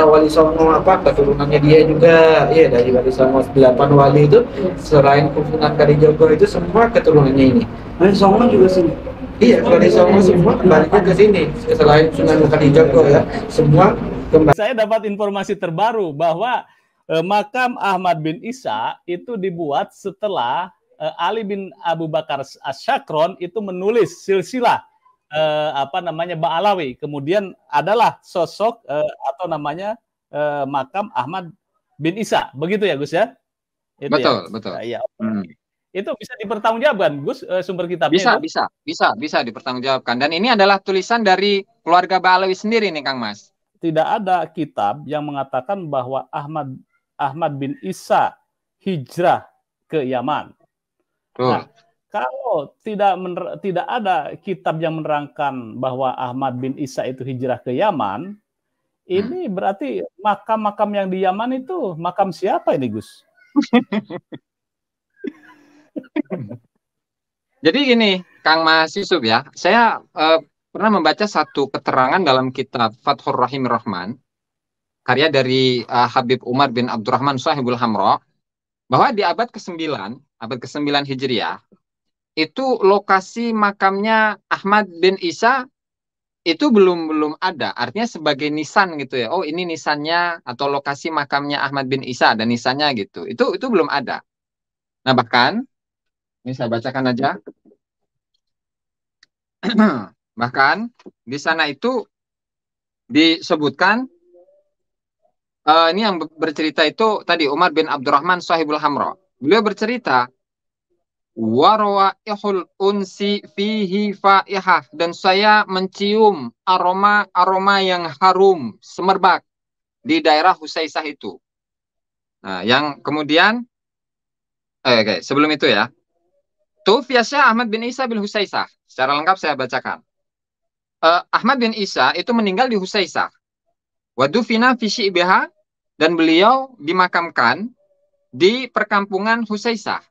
kita Wali Songo keturunannya dia juga, ya dari Wali Songo 8 wali itu selain Sunan Kalijogo itu semua keturunannya ini. Wali Songo juga sini. Iya, Wali Songo semua kembalinya ke sini. Selain Sunan Kalijogo ya, semua kembali. Saya dapat informasi terbaru bahwa makam Ahmad bin Isa itu dibuat setelah Ali bin Abu Bakar As-Syakron itu menulis silsilah Ba'alawi. Kemudian adalah sosok atau namanya makam Ahmad bin Isa. Begitu ya, Gus ya? Itu betul, ya? betul. Ya. Itu bisa dipertanggungjawabkan, Gus, sumber kitabnya? Bisa dipertanggungjawabkan. Dan ini adalah tulisan dari keluarga Ba'alawi sendiri nih, Kang Mas. Tidak ada kitab yang mengatakan bahwa Ahmad bin Isa hijrah ke Yaman. Nah, kalau tidak ada kitab yang menerangkan bahwa Ahmad bin Isa itu hijrah ke Yaman, ini berarti makam-makam yang di Yaman itu makam siapa ini, Gus? Jadi gini, Kang Mas Yusuf ya, saya pernah membaca satu keterangan dalam kitab Fathur Rahim Rahman, karya dari Habib Umar bin Abdurrahman Sahibul Hamra, bahwa di abad ke-9 Hijriah, itu lokasi makamnya Ahmad bin Isa itu belum ada, artinya sebagai nisan gitu ya. Oh, ini nisannya atau lokasi makamnya Ahmad bin Isa dan nisannya gitu. Itu belum ada. Nah, bahkan ini saya bacakan aja. Bahkan di sana itu disebutkan ini yang bercerita itu tadi Umar bin Abdurrahman Sahibul Hamra. Beliau bercerita warawaihul unsi fihi faihah, dan saya mencium aroma yang harum semerbak di daerah Husaisah itu. Nah, yang kemudian sebelum itu ya. Tufiya Syekh Ahmad bin Isa bin Husaisah. Secara lengkap saya bacakan. Ahmad bin Isa itu meninggal di Husaisah. Wadufina fi syi'biha, dan beliau dimakamkan di perkampungan Husaisah.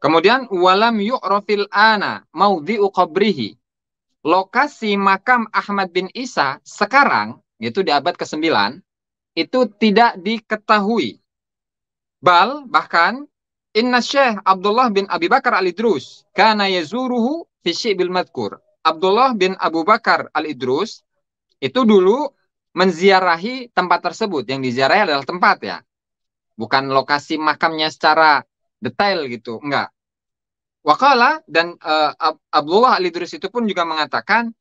Kemudian walam yu'rafil ana maudhi'u qabrihi. Lokasi makam Ahmad bin Isa sekarang, yaitu di abad ke-9, itu tidak diketahui. Bahkan inna Syekh Abdullah bin Abi Bakar Al-Idrus kana yazuruhu fi syi'bil madhkur. Abdullah bin Abu Bakar Al-Idrus itu dulu menziarahi tempat tersebut. Yang diziarahi adalah tempat ya. Bukan lokasi makamnya secara detail gitu, enggak. Waqala, dan Abdullah Al-Idrus itu pun juga mengatakan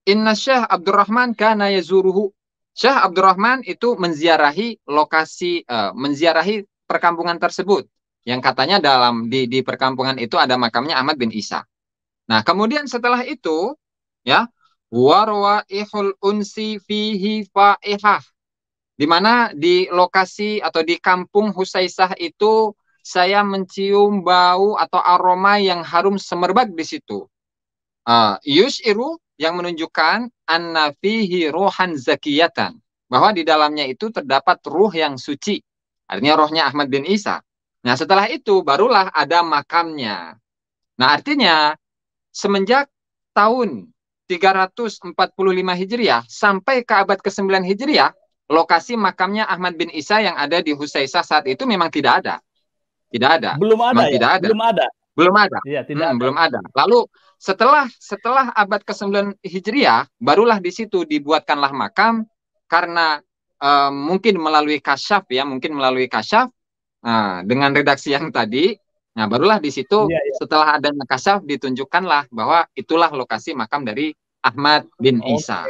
inna Syekh Abdurrahman kana yazuruhu. Syekh Abdurrahman itu menziarahi lokasi, menziarahi perkampungan tersebut. Yang katanya di perkampungan itu ada makamnya Ahmad bin Isa. Nah, kemudian setelah itu ya, warwaihul unsi fihi faihah, di mana di lokasi atau di kampung Husaisah itu saya mencium bau atau aroma yang harum semerbak di situ. Yus'iru, yang menunjukkan anna fihi ruhan zakiyatan, bahwa di dalamnya itu terdapat ruh yang suci. Artinya rohnya Ahmad bin Isa. Nah, setelah itu barulah ada makamnya. Nah, artinya semenjak tahun 345 Hijriah sampai ke abad ke-9 Hijriah, lokasi makamnya Ahmad bin Isa yang ada di Husaisah saat itu memang tidak ada. Tidak ada. Belum ada, tidak ada. Belum ada. Iya, tidak ada. Belum ada. Lalu setelah abad ke-9 Hijriah, barulah di situ dibuatkanlah makam karena mungkin melalui kasyaf ya, dengan redaksi yang tadi. Nah, barulah di situ setelah ada kasyaf ditunjukkanlah bahwa itulah lokasi makam dari Ahmad bin Isa.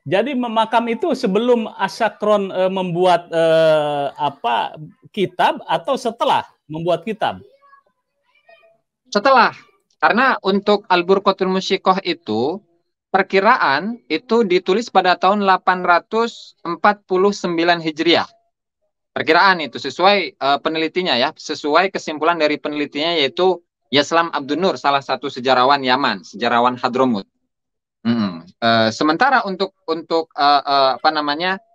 Jadi makam itu sebelum As-Syakron membuat kitab atau setelah membuat kitab? Setelah. Karena untuk Al-Burqatul Musyiqah itu perkiraan itu ditulis pada tahun 849 Hijriah. Perkiraan itu sesuai penelitinya ya, sesuai kesimpulan dari penelitinya yaitu Yaslam Abdun Nur, salah satu sejarawan Yaman, sejarawan Hadramut. Sementara untuk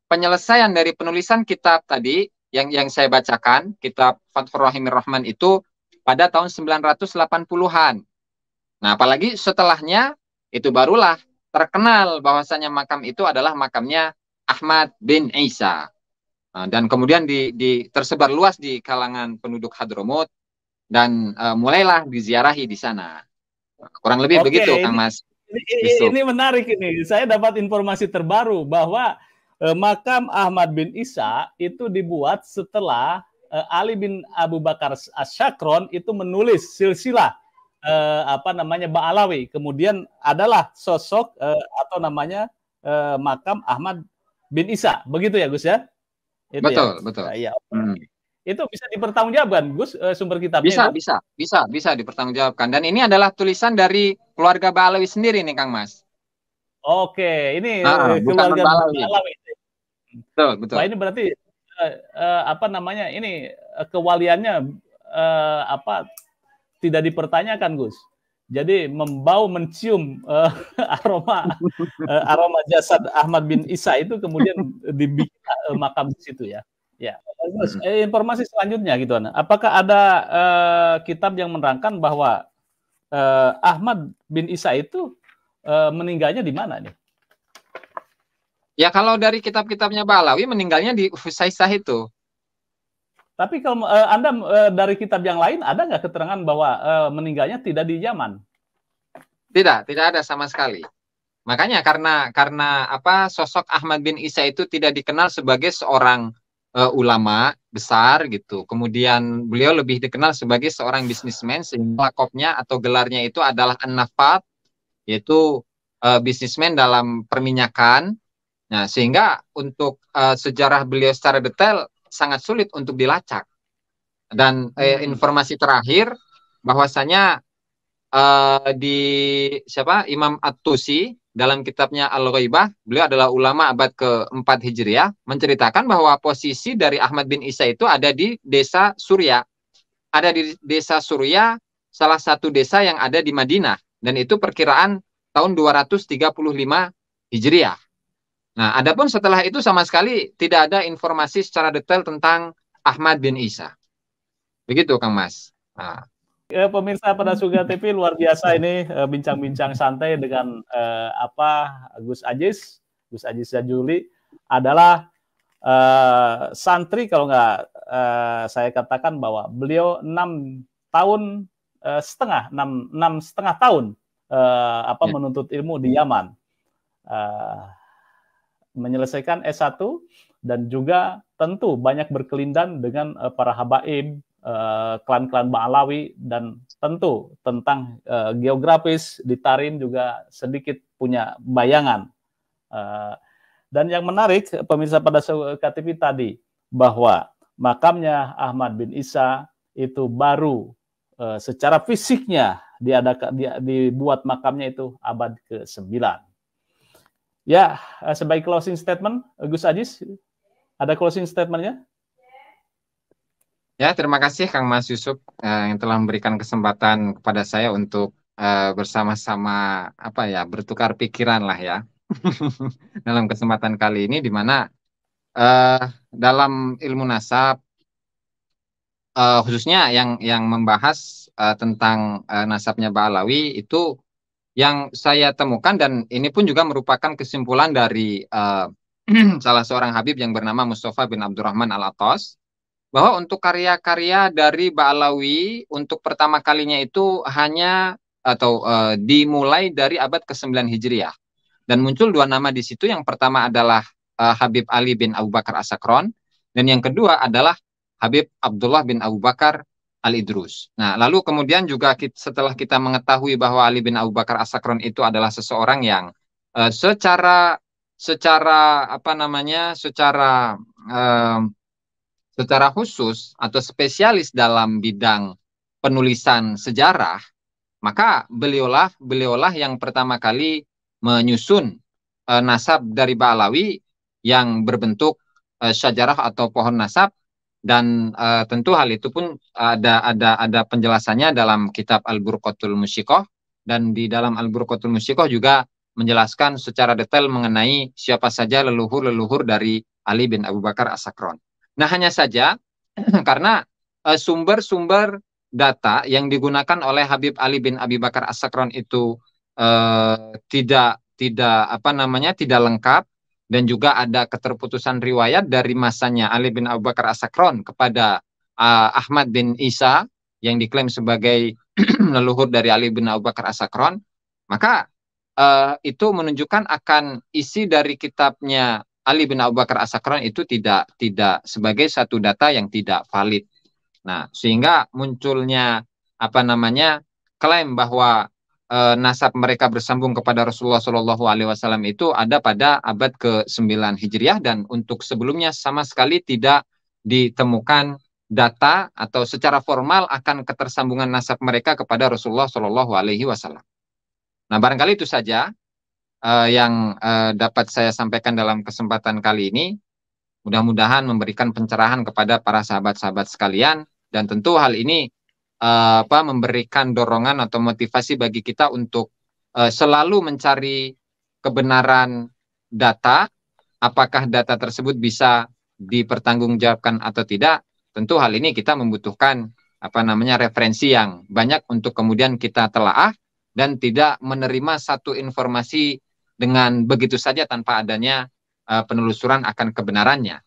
penyelesaian dari penulisan kitab tadi yang saya bacakan, kitab Fathur Rahim Rahman itu pada tahun 980-an. Nah, apalagi setelahnya itu barulah terkenal bahwasanya makam itu adalah makamnya Ahmad bin Isa. Dan kemudian tersebar luas di kalangan penduduk Hadramut dan mulailah diziarahi di sana. Kurang lebih Oke, begitu, Kang Mas Yusuf. ini menarik ini. Saya dapat informasi terbaru bahwa makam Ahmad bin Isa itu dibuat setelah Ali bin Abu Bakar As-Syakron itu menulis silsilah Ba'alawi. Kemudian adalah sosok atau namanya makam Ahmad bin Isa. Begitu ya, Gus ya? Itu betul, ya? betul. Ya. Itu bisa dipertanggungjawabkan, Gus, sumber kitabnya? Bisa dipertanggungjawabkan. Dan ini adalah tulisan dari keluarga Ba'alawi sendiri nih, Kang Mas. Oke, ini keluarga Ba'alawi. Betul. Wah, ini berarti ini kewaliannya tidak dipertanyakan, Gus. Jadi mencium aroma jasad Ahmad bin Isa itu kemudian dibikin makam di situ ya. Ya. Gus, informasi selanjutnya gitu, apakah ada kitab yang menerangkan bahwa Ahmad bin Isa itu meninggalnya di mana nih? Ya, kalau dari kitab-kitabnya Ba'alawi meninggalnya di Husaisah itu. Tapi kalau Anda dari kitab yang lain ada nggak keterangan bahwa meninggalnya tidak di Yaman? Tidak ada sama sekali. Makanya karena sosok Ahmad bin Isa itu tidak dikenal sebagai seorang ulama besar gitu. Kemudian beliau lebih dikenal sebagai seorang bisnismen, sehingga lakopnya atau gelarnya itu adalah An-Nafat, yaitu bisnismen dalam perminyakan. Nah, sehingga untuk sejarah beliau secara detail sangat sulit untuk dilacak. Dan informasi terakhir bahwasanya Imam At-Tusi dalam kitabnya Al-Ghaibah, beliau adalah ulama abad ke-4 Hijriah, menceritakan bahwa posisi dari Ahmad bin Isa itu ada di desa Surya. Ada di desa Surya, salah satu desa yang ada di Madinah, dan itu perkiraan tahun 235 Hijriah. Nah, adapun setelah itu sama sekali tidak ada informasi secara detail tentang Ahmad bin Isa. Begitu, Kang Mas. Nah. Pemirsa pada Suga TV, luar biasa ini bincang-bincang santai dengan Gus Aziz Jajuli adalah santri, kalau nggak saya katakan bahwa beliau 6 setengah tahun menuntut ilmu di Yaman. Menyelesaikan S1 dan juga tentu banyak berkelindan dengan para habaib, klan-klan Ba'alawi, dan tentu tentang geografis di Tarim juga sedikit punya bayangan. Dan yang menarik, pemirsa pada KTV tadi, bahwa makamnya Ahmad bin Isa itu baru secara fisiknya dibuat makamnya itu abad ke-9. Ya, sebagai closing statement, Gus Aziz, ada closing statement-nya? Ya, terima kasih Kang Mas Yusuf yang telah memberikan kesempatan kepada saya untuk bersama-sama bertukar pikiran lah ya dalam kesempatan kali ini, di mana dalam ilmu nasab khususnya yang membahas tentang nasabnya Ba'alawi itu yang saya temukan, dan ini pun juga merupakan kesimpulan dari salah seorang Habib yang bernama Mustafa bin Abdurrahman Al-Atas, bahwa untuk karya-karya dari Ba'alawi untuk pertama kalinya itu dimulai dari abad ke-9 Hijriah. Dan muncul 2 nama di situ. Yang pertama adalah Habib Ali bin Abu Bakar As-Sakron, dan yang kedua adalah Habib Abdullah bin Abu Bakar Al-Idrus. Nah, lalu kemudian juga setelah kita mengetahui bahwa Ali bin Abu Bakar As-Sakron itu adalah seseorang yang secara khusus atau spesialis dalam bidang penulisan sejarah, maka beliaulah yang pertama kali menyusun nasab dari Ba'alawi yang berbentuk syajarah atau pohon nasab. Dan tentu hal itu pun ada penjelasannya dalam kitab Al-Burqatul Musyikoh, dan di dalam Al-Burqatul Musyikoh juga menjelaskan secara detail mengenai siapa saja leluhur dari Ali bin Abu Bakar As-Sakron. Nah, hanya saja karena sumber-sumber data yang digunakan oleh Habib Ali bin Abi Bakar As-Sakron itu tidak lengkap, dan juga ada keterputusan riwayat dari masanya Ali bin Abu Bakar As-Sakron kepada Ahmad bin Isa yang diklaim sebagai leluhur dari Ali bin Abu Bakar As-Sakron, maka itu menunjukkan akan isi dari kitabnya Ali bin Abu Bakar As-Sakron itu tidak sebagai satu data yang tidak valid. Nah, sehingga munculnya klaim bahwa nasab mereka bersambung kepada Rasulullah Shallallahu Alaihi Wasallam itu ada pada abad ke-9 Hijriah, dan untuk sebelumnya sama sekali tidak ditemukan data atau secara formal akan ketersambungan nasab mereka kepada Rasulullah Shallallahu Alaihi Wasallam. Nah, barangkali itu saja yang dapat saya sampaikan dalam kesempatan kali ini. Mudah-mudahan memberikan pencerahan kepada para sahabat-sahabat sekalian, dan tentu hal ini memberikan dorongan atau motivasi bagi kita untuk selalu mencari kebenaran data. Apakah data tersebut bisa dipertanggungjawabkan atau tidak? Tentu hal ini kita membutuhkan referensi yang banyak untuk kemudian kita telaah dan tidak menerima satu informasi dengan begitu saja tanpa adanya penelusuran akan kebenarannya.